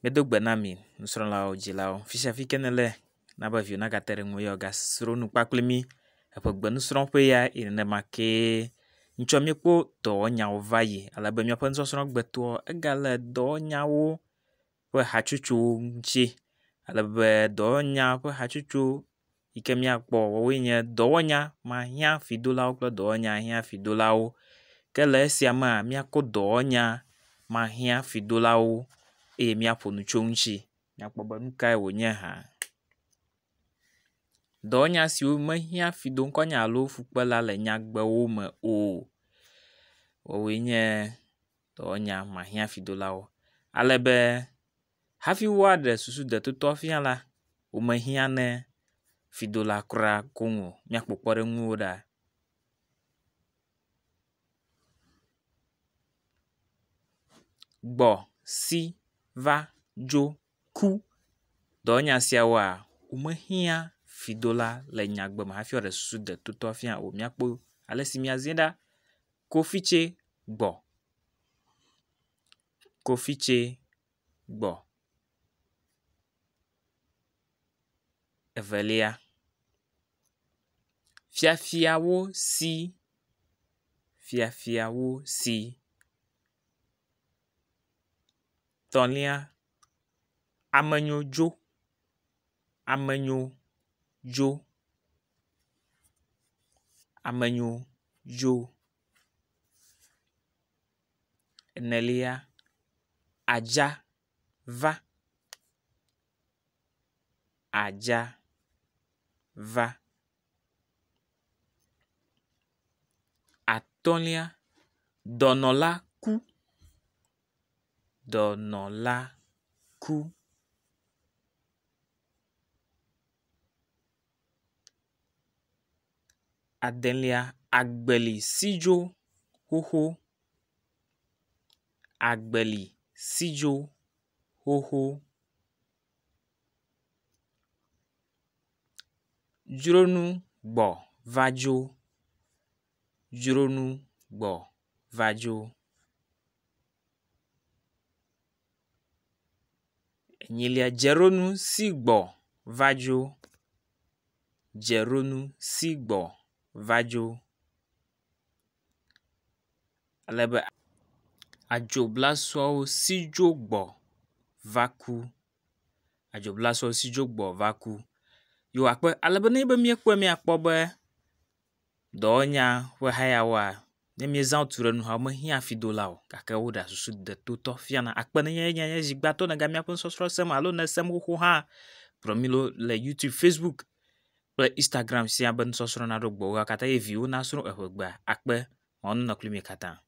Medogbe nami nusrɔ̃lawo dzilawo fiafi kenele na be viwo nagate ɖe ŋu ye wogasro nu kpakple mi eƒe gbenusrɔ̃ƒe ya yi nenema ke ŋutsɔ míekpɔ dɔwɔnyawo va yi alebe míaƒe nusɔsrɔ̃ gbetoa egale dɔwɔnyawo ƒe hatsotso ŋuti alebe dɔwɔnya ƒe hatsotso yi ke míakpɔ woawoe nye dɔwɔnya mahiã fidolawo kple dɔwɔnya hiã fidolawo ke le esia mea míakɔ dɔwɔnya mahiã fidolawo eye míaƒo nu tso ŋuti míakpɔ be nu kae wònye hã. Dɔwɔnya siwo mehiã fido ŋkɔnya alo fukpela le nyagbewo me o, woawoe nye dɔwɔnya mahiã fidolawo alebe hafi woaɖe susu detotɔ fia la womehiã ne fidola kura koŋ o, míakpɔ kpɔɖeŋuwo ɖa. Gbɔ, si, va, dzo, ku. Dɔwɔnya siawoa womehiã fidola le nyagbe me hafi woaɖe susu detotɔ fia o. Míakpɔ ale si míazie ɖa. Kofitse gbɔ, kofitse gbɔ. Evelia, fiafiawo si, fiafiawo si. Tɔ̃lia, amenyo dzo, amenyo dzo, amenyo dzo. Enelia, adza va, adza va. Atɔ̃lia, dɔnɔla ku, dɔnɔla ku. Adelia, agbeli si dzo xoxo, agbeli si dzo xoxo. Dzronu gbɔ va dzo, dzronu gbɔ va dzo. Enyilia, dzeronu si gbɔ va dzo, dzeronu si gbɔ va dzo. Alebe adzoblasɔwo si dzo gbɔ va ku, adzoblasɔwo si dzo gbɔ va ku. Yo akpe alebe ne be míekpɔe míakpɔ be dɔwɔnya ƒe hayawoa ne míezã wotu ɖe nu hã womehiã fidola o gake woɖea susu detotɔ fiana. Akpe nenye zigbatɔ nega míaƒe nusɔsrɔ̃ sem alo ne sem xoxo hã kplɔ mí le YouTube, Facebook kple Instagram sia be nusɔsrɔ̃ naɖo gbɔwo katã ye viwo nasrɔ̃ eƒe gbea akpe mawo nenɔ kpli mí katã.